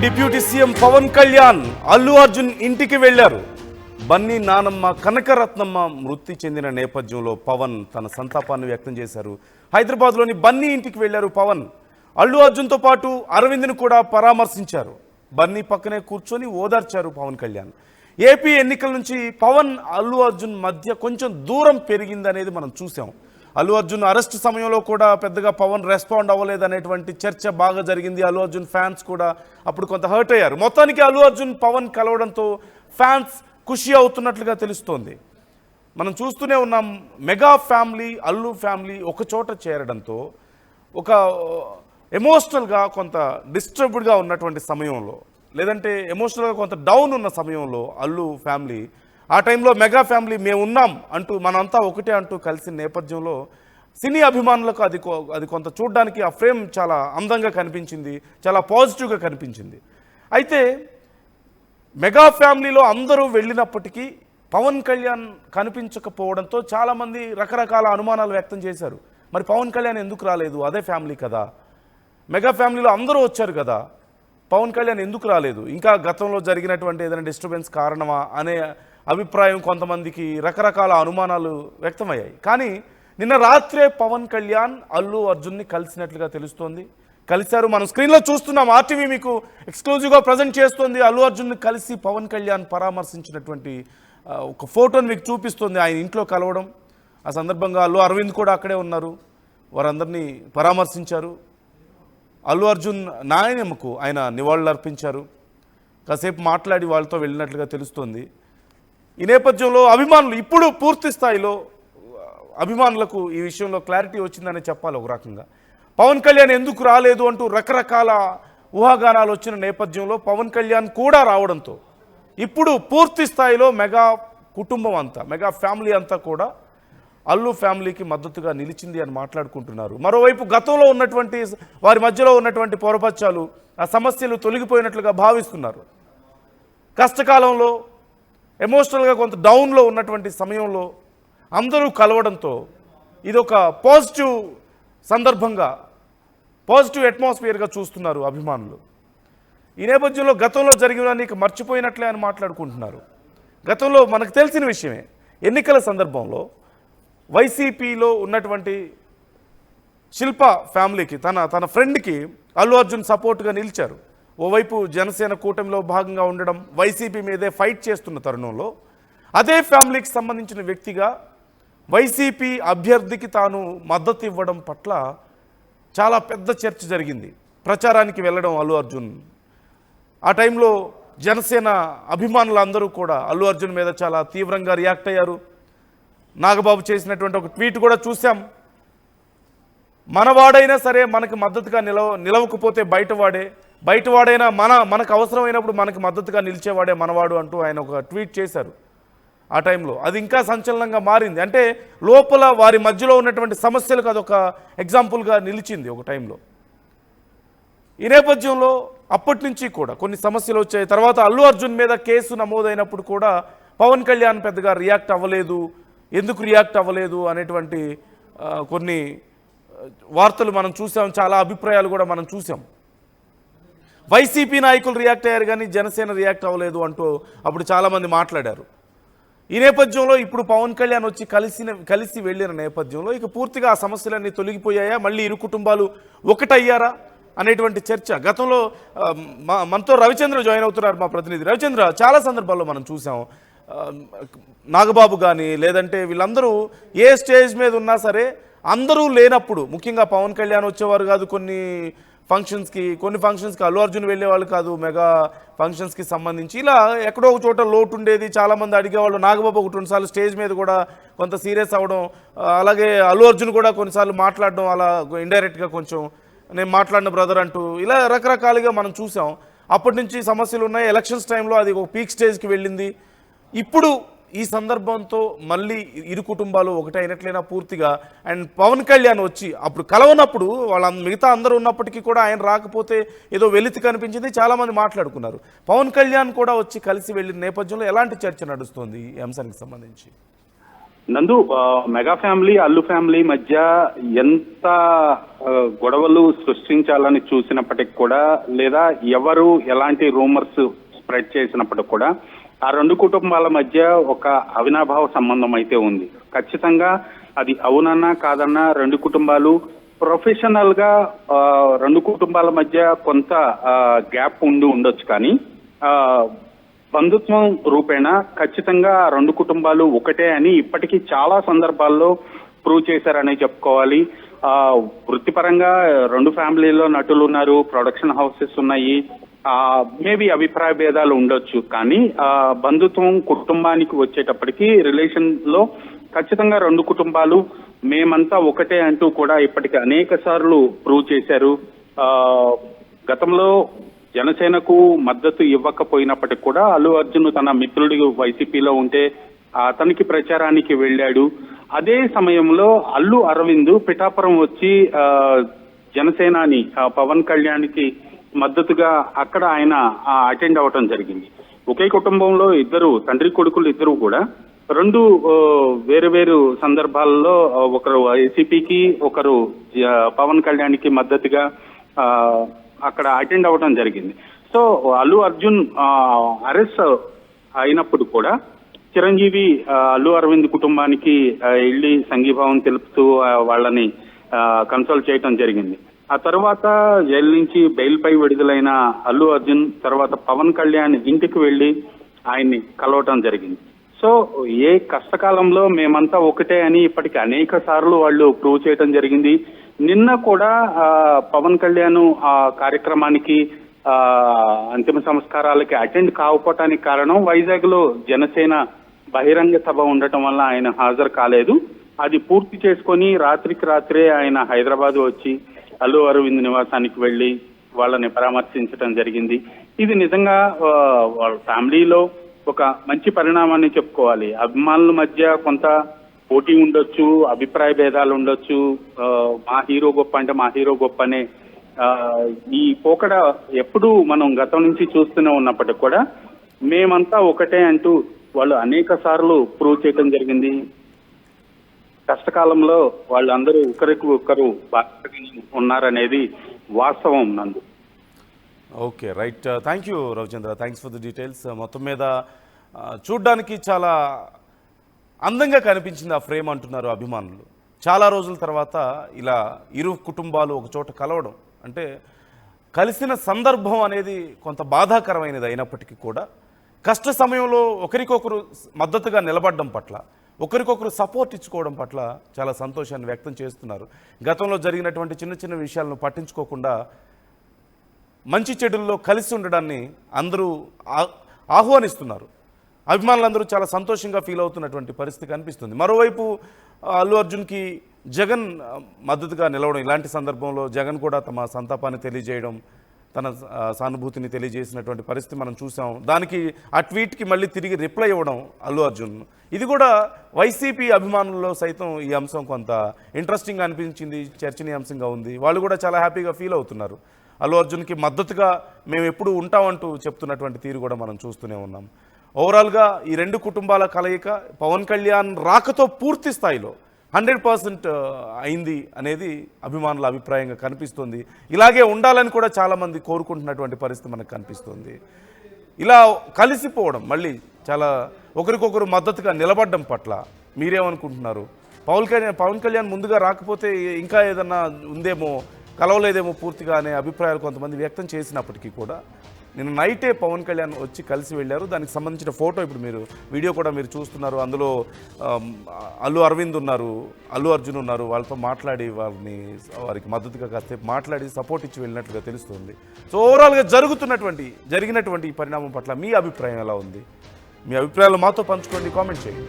Deputy CM Pawan Kalyan Allu Arjun ఇంటికి వెళ్లారు. బన్నీ నానమ్మ కనకరత్నమ్మ మృతి చెందిన నేపథ్యంలో పవన్ తన సంతాపాన్ని వ్యక్తం చేశారు. హైదరాబాద్లోని బన్నీ ఇంటికి వెళ్లారు పవన్. అల్లు అర్జున్తో పాటు అరవింద్ను కూడా పరామర్శించారు. బన్నీ పక్కనే కూర్చొని ఓదార్చారు పవన్ కళ్యాణ్. ఏపీ ఎన్నికల నుంచి పవన్ అల్లు అర్జున్ మధ్య కొంచెం దూరం పెరిగిందనేది మనం చూసాం. అల్లు అర్జున్ అరెస్ట్ సమయంలో కూడా పెద్దగా పవన్ రెస్పాండ్ అవ్వలేదనేటువంటి చర్చ బాగా జరిగింది. అల్లు అర్జున్ ఫ్యాన్స్ కూడా అప్పుడు కొంత హర్ట్ అయ్యారు. మొత్తానికి అల్లు అర్జున్ పవన్ కలవడంతో ఫ్యాన్స్ ఖుషి అవుతున్నట్లుగా తెలుస్తోంది. మనం చూస్తూనే ఉన్నాం. మెగా ఫ్యామిలీ అల్లు ఫ్యామిలీ ఒక చోట చేరడంతో ఒక ఎమోషనల్గా కొంత డిస్టర్బ్డ్గా ఉన్నటువంటి సమయంలో, లేదంటే ఎమోషనల్గా కొంత డౌన్ ఉన్న సమయంలో అల్లు ఫ్యామిలీ ఆ టైంలో మెగా ఫ్యామిలీ మేము ఉన్నాం అంటూ మనంతా ఒకటే అంటూ కలిసిన నేపథ్యంలో సినీ అభిమానులకు అది కొంత చూడడానికి ఆ ఫ్రేమ్ చాలా అందంగా కనిపించింది, చాలా పాజిటివ్గా కనిపించింది. అయితే మెగా ఫ్యామిలీలో అందరూ వెళ్ళినప్పటికీ పవన్ కళ్యాణ్ కనిపించకపోవడంతో చాలామంది రకరకాల అనుమానాలు వ్యక్తం చేశారు. మరి పవన్ కళ్యాణ్ ఎందుకు రాలేదు? అదే ఫ్యామిలీ కదా, మెగా ఫ్యామిలీలో అందరూ వచ్చారు కదా, పవన్ కళ్యాణ్ ఎందుకు రాలేదు? ఇంకా గతంలో జరిగినటువంటి ఏదైనా డిస్టర్బెన్స్ కారణమా అనే అభిప్రాయం కొంతమందికి, రకరకాల అనుమానాలు వ్యక్తమయ్యాయి. కానీ నిన్న రాత్రే పవన్ కళ్యాణ్ అల్లు అర్జున్ని కలిసినట్లుగా తెలుస్తోంది. కలిశారు. మనం స్క్రీన్లో చూస్తున్నాం. ఆర్టీవీ మీకు ఎక్స్క్లూజివ్గా ప్రజెంట్ చేస్తోంది. అల్లు అర్జున్ని కలిసి పవన్ కళ్యాణ్ పరామర్శించినటువంటి ఒక ఫోటోని మీకు చూపిస్తుంది. ఆయన ఇంట్లో కలవడం, ఆ సందర్భంగా అల్లు అరవింద్ కూడా అక్కడే ఉన్నారు. వారందరినీ పరామర్శించారు. అల్లు అర్జున్ నాయనమ్మకు ఆయన నివాళులు అర్పించారు. కాసేపు మాట్లాడి వాళ్ళతో వెళ్ళినట్లుగా తెలుస్తోంది. ఈ నేపథ్యంలో అభిమానులు ఇప్పుడు పూర్తి స్థాయిలో అభిమానులకు ఈ విషయంలో క్లారిటీ వచ్చిందని చెప్పాలి. ఒక రకంగా పవన్ కళ్యాణ్ ఎందుకు రాలేదు అంటూ రకరకాల ఊహాగానాలు వచ్చిన నేపథ్యంలో పవన్ కళ్యాణ్ కూడా రావడంతో ఇప్పుడు పూర్తి స్థాయిలో మెగా కుటుంబం అంతా, మెగా ఫ్యామిలీ అంతా కూడా అల్లు ఫ్యామిలీకి మద్దతుగా నిలిచింది అని మాట్లాడుకుంటున్నారు. మరోవైపు గతంలో ఉన్నటువంటి వారి మధ్యలో ఉన్నటువంటి పొరపచ్చాలు, ఆ సమస్యలు తొలగిపోయినట్లుగా భావిస్తున్నారు. కష్టకాలంలో ఎమోషనల్గా కొంత డౌన్లో ఉన్నటువంటి సమయంలో అందరూ కలవడంతో ఇదొక పాజిటివ్ సందర్భంగా, పాజిటివ్ అట్మాస్ఫియర్గా చూస్తున్నారు అభిమానులు. ఈ నేపథ్యంలో గతంలో జరిగిన నీకు మర్చిపోయినట్లే అని మాట్లాడుకుంటున్నారు. గతంలో మనకు తెలిసిన విషయమే, ఎన్నికల సందర్భంలో వైసీపీలో ఉన్నటువంటి శిల్ప ఫ్యామిలీకి, తన ఫ్రెండ్కి అల్లు అర్జున్ సపోర్ట్గా నిలిచారు. ఓవైపు జనసేన కూటమిలో భాగంగా ఉండడం, వైసీపీ మీదే ఫైట్ చేస్తున్న తరుణంలో అదే ఫ్యామిలీకి సంబంధించిన వ్యక్తిగా వైసీపీ అభ్యర్థికి తాను మద్దతు ఇవ్వడం పట్ల చాలా పెద్ద చర్చ జరిగింది. ప్రచారానికి వెళ్ళడం అల్లు అర్జున్, ఆ టైంలో జనసేన అభిమానులందరూ కూడా అల్లు అర్జున్ మీద చాలా తీవ్రంగా రియాక్ట్ అయ్యారు. నాగబాబు చేసినటువంటి ఒక ట్వీట్ కూడా చూసాం. మనవాడైనా సరే మనకు మద్దతుగా నిలవకపోతే బయటవాడైనా మనకు అవసరమైనప్పుడు మనకు మద్దతుగా నిలిచేవాడే మనవాడు అంటూ ఆయన ఒక ట్వీట్ చేశారు. ఆ టైంలో అది ఇంకా సంచలనంగా మారింది. అంటే లోపల వారి మధ్యలో ఉన్నటువంటి సమస్యలకు అదొక ఎగ్జాంపుల్గా నిలిచింది ఒక టైంలో. ఈ నేపథ్యంలో అప్పటి నుంచి కూడా కొన్ని సమస్యలు వచ్చాయి. తర్వాత అల్లు అర్జున్ మీద కేసు నమోదైనప్పుడు కూడా పవన్ కళ్యాణ్ పెద్దగా రియాక్ట్ అవ్వలేదు. ఎందుకు రియాక్ట్ అవ్వలేదు అనేటువంటి కొన్ని వార్తలు మనం చూసాం, చాలా అభిప్రాయాలు కూడా మనం చూసాం. వైసీపీ నాయకులు రియాక్ట్ అయ్యారు కానీ జనసేన రియాక్ట్ అవ్వలేదు అంటూ అప్పుడు చాలామంది మాట్లాడారు. ఈ నేపథ్యంలో ఇప్పుడు పవన్ కళ్యాణ్ వచ్చి కలిసి వెళ్ళిన నేపథ్యంలో ఇక పూర్తిగా ఆ సమస్యలన్నీ తొలగిపోయాయా, మళ్ళీ ఇరు కుటుంబాలు ఒకటయ్యారా అనేటువంటి చర్చ. గతంలో మనతో రవిచంద్ర జాయిన్ అవుతున్నారు, మా ప్రతినిధి రవిచంద్ర. చాలా సందర్భాల్లో మనం చూసాం, నాగబాబు కానీ లేదంటే వీళ్ళందరూ ఏ స్టేజ్ మీద ఉన్నా సరే అందరూ లేనప్పుడు, ముఖ్యంగా పవన్ కళ్యాణ్ వచ్చేవారు కాదు కొన్ని ఫంక్షన్స్కి అల్లు అర్జున్ వెళ్ళేవాళ్ళు కాదు, మెగా ఫంక్షన్స్కి సంబంధించి. ఇలా ఎక్కడో ఒక చోట లోటు ఉండేది, చాలామంది అడిగేవాళ్ళు. నాగబాబు ఒకటి రెండుసార్లు స్టేజ్ మీద కూడా కొంత సీరియస్ అవ్వడం, అలాగే అల్లు అర్జున్ కూడా కొన్నిసార్లు మాట్లాడడం, అలా ఇండైరెక్ట్గా కొంచెం నేను మాట్లాడిన బ్రదర్ అంటూ ఇలా రకరకాలుగా మనం చూసాం. అప్పటి నుంచి సమస్యలు ఉన్నాయి. ఎలక్షన్స్ టైంలో అది ఒక పీక్ స్టేజ్కి వెళ్ళింది. ఇప్పుడు ఈ సందర్భంతో మళ్ళీ ఇరు కుటుంబాలు ఒకటైనట్లయినా పూర్తిగా. అండ్ పవన్ కళ్యాణ్ వచ్చి అప్పుడు కలవనప్పుడు మిగతా అందరూ ఉన్నప్పటికీ కూడా ఆయన రాకపోతే ఏదో వెలితి కనిపించింది, చాలామంది మాట్లాడుకున్నారు. పవన్ కళ్యాణ్ కూడా వచ్చి కలిసి వెళ్ళిన నేపథ్యంలో ఎలాంటి చర్చ నడుస్తుంది ఈ అంశానికి సంబంధించి? నందు, మెగా ఫ్యామిలీ అల్లు ఫ్యామిలీ మధ్య ఎంత గొడవలు సృష్టించాలని చూసినప్పటికి కూడా, లేదా ఎవరు ఎలాంటి రూమర్స్ స్ప్రెడ్ చేసినప్పటికి కూడా ఆ రెండు కుటుంబాల మధ్య ఒక అవినాభావ సంబంధం అయితే ఉంది. ఖచ్చితంగా అది అవునన్నా కాదన్నా రెండు కుటుంబాలు ప్రొఫెషనల్ గా రెండు కుటుంబాల మధ్య కొంత గ్యాప్ ఉండొచ్చు, కానీ బంధుత్వం రూపేణ ఖచ్చితంగా రెండు కుటుంబాలు ఒకటే అని ఇప్పటికీ చాలా సందర్భాల్లో ప్రూవ్ చేశారని చెప్పుకోవాలి. వృత్తిపరంగా రెండు ఫ్యామిలీలో నటులు ఉన్నారు, ప్రొడక్షన్ హౌసెస్ ఉన్నాయి, మేబీ అభిప్రాయ భేదాలు ఉండొచ్చు, కానీ బంధుత్వం కుటుంబానికి వచ్చేటప్పటికి రిలేషన్ లో ఖచ్చితంగా రెండు కుటుంబాలు మేమంతా ఒకటే అంటూ కూడా ఇప్పటికి అనేక సార్లు ప్రూవ్ చేశారు. గతంలో జనసేనకు మద్దతు ఇవ్వకపోయినప్పటికీ కూడా అల్లు అర్జున్ తన మిత్రుడి వైసీపీలో ఉంటే అతనికి ప్రచారానికి వెళ్ళాడు. అదే సమయంలో అల్లు అరవింద్ పిఠాపురం వచ్చి జనసేనాని పవన్ కళ్యాణ్కి మద్దతుగా అక్కడ ఆయన అటెండ్ అవ్వటం జరిగింది. ఒకే కుటుంబంలో ఇద్దరు తండ్రి కొడుకులు ఇద్దరు కూడా రెండు వేరు వేరు సందర్భాల్లో ఒకరు వైసీపీకి ఒకరు పవన్ కళ్యాణ్కి మద్దతుగా అక్కడ అటెండ్ అవ్వడం జరిగింది. సో అల్లు అర్జున్ అరెస్ట్ అయినప్పుడు కూడా చిరంజీవి అల్లు అరవింద్ కుటుంబానికి వెళ్ళి సంఘీభావం తెలుపుతూ వాళ్ళని కన్సల్ట్ చేయటం జరిగింది. ఆ తర్వాత జైలు నుంచి బెయిల్ పై విడుదలైన అల్లు అర్జున్ తర్వాత పవన్ కళ్యాణ్ ఇంటికి వెళ్లి ఆయన్ని కలవటం జరిగింది. సో ఏ కష్టకాలంలో మేమంతా ఒకటే అని ఇప్పటికి అనేక సార్లు వాళ్ళు ప్రూవ్ చేయడం జరిగింది. నిన్న కూడా పవన్ కళ్యాణ్ ఆ కార్యక్రమానికి అంతిమ సంస్కారాలకి అటెండ్ కాకపోవటానికి కారణం వైజాగ్ లో జనసేన బహిరంగ సభ ఉండటం వల్ల ఆయన హాజరు కాలేదు. అది పూర్తి చేసుకొని రాత్రికి రాత్రే ఆయన హైదరాబాద్ వచ్చి అల్లు అరవింద్ నివాసానికి వెళ్లి వాళ్ళని పరామర్శించడం జరిగింది. ఇది నిజంగా వాళ్ళ ఫ్యామిలీలో ఒక మంచి పరిణామాన్ని చెప్పుకోవాలి. అభిమానుల మధ్య కొంత పోటీ ఉండొచ్చు, అభిప్రాయ భేదాలు ఉండొచ్చు, మా హీరో గొప్ప అంటే మా హీరో గొప్ప అనే ఈ పోకడ ఎప్పుడూ మనం గతం నుంచి చూస్తూనే ఉన్నప్పటికీ కూడా మేమంతా ఒకటే అంటూ వాళ్ళు అనేక సార్లు ప్రూవ్ చేయడం జరిగింది. కష్టకాలంలో వాళ్ళందరూ ఒకరికి ఒకరు బాగా ఉన్నారనేది వాస్తవం నందు. Okay, right. Thank you Ravichandra, thanks for the details. మొత్తం మీద చూడ్డానికి చాలా అందంగా కనిపించింది ఆ ఫ్రేమ్ అంటున్నారు అభిమానులు. చాలా రోజుల తర్వాత ఇలా ఇరు కుటుంబాలు ఒక చోట కలవడం అంటే కలిసిన సందర్భం అనేది కొంత బాధాకరమైనది అయినప్పటికీ కూడా కష్ట సమయంలో ఒకరికొకరు మద్దతుగా నిలబడడం పట్ల, ఒకరికొకరు సపోర్ట్ ఇచ్చుకోవడం పట్ల చాలా సంతోషాన్ని వ్యక్తం చేస్తున్నారు. గతంలో జరిగినటువంటి చిన్న చిన్న విషయాలను పట్టించుకోకుండా మంచి చెడుల్లో కలిసి ఉండడాన్ని అందరూ ఆహ్వానిస్తున్నారు. అభిమానులందరూ చాలా సంతోషంగా ఫీల్ అవుతున్నటువంటి పరిస్థితి కనిపిస్తుంది. మరోవైపు అల్లు అర్జున్కి జగన్ మద్దతుగా నిలవడం, ఇలాంటి సందర్భంలో జగన్ కూడా తమ సంతాపాన్ని తెలియజేయడం, తన సానుభూతిని తెలియజేసినటువంటి పరిస్థితి మనం చూసాం. దానికి ఆ ట్వీట్కి మళ్ళీ తిరిగి రిప్లై ఇవ్వడం అల్లు అర్జున్, ఇది కూడా వైసీపీ అభిమానుల్లో సైతం ఈ అంశం కొంత ఇంట్రెస్టింగ్గా అనిపించింది, చర్చనీయాంశంగా ఉంది. వాళ్ళు కూడా చాలా హ్యాపీగా ఫీల్ అవుతున్నారు. అల్లు అర్జున్కి మద్దతుగా మేము ఎప్పుడు ఉంటామంటూ చెప్తున్నటువంటి తీరు కూడా మనం చూస్తూనే ఉన్నాం. ఓవరాల్గా ఈ రెండు కుటుంబాల కలయిక పవన్ కళ్యాణ్ రాకతో పూర్తి స్థాయిలో 100% అయింది అనేది అభిమానుల అభిప్రాయంగా కనిపిస్తుంది. ఇలాగే ఉండాలని కూడా చాలామంది కోరుకుంటున్నటువంటి పరిస్థితి మనకు కనిపిస్తుంది. ఇలా కలిసిపోవడం, మళ్ళీ చాలా ఒకరికొకరు మద్దతుగా నిలబడడం పట్ల మీరేమనుకుంటున్నారు? పవన్ కళ్యాణ్ ముందుగా రాకపోతే ఇంకా ఏదన్నా ఉందేమో, కలవలేదేమో పూర్తిగా అనే అభిప్రాయాలు కొంతమంది వ్యక్తం చేసినప్పటికీ కూడా నిన్న నైటే పవన్ కళ్యాణ్ వచ్చి కలిసి వెళ్ళారు. దానికి సంబంధించిన ఫోటో ఇప్పుడు మీరు వీడియో కూడా మీరు చూస్తున్నారు. అందులో అల్లు అరవింద్ ఉన్నారు, అల్లు అర్జున్ ఉన్నారు. వాళ్ళతో మాట్లాడి వారికి మద్దతుగా కాసేపు మాట్లాడి సపోర్ట్ ఇచ్చి వెళ్ళినట్లుగా తెలుస్తుంది. సో ఓవరాల్గా జరిగినటువంటి ఈ పరిణామం పట్ల మీ అభిప్రాయం ఎలా ఉంది? మీ అభిప్రాయాలు మాతో పంచుకోండి, కామెంట్ చేయండి.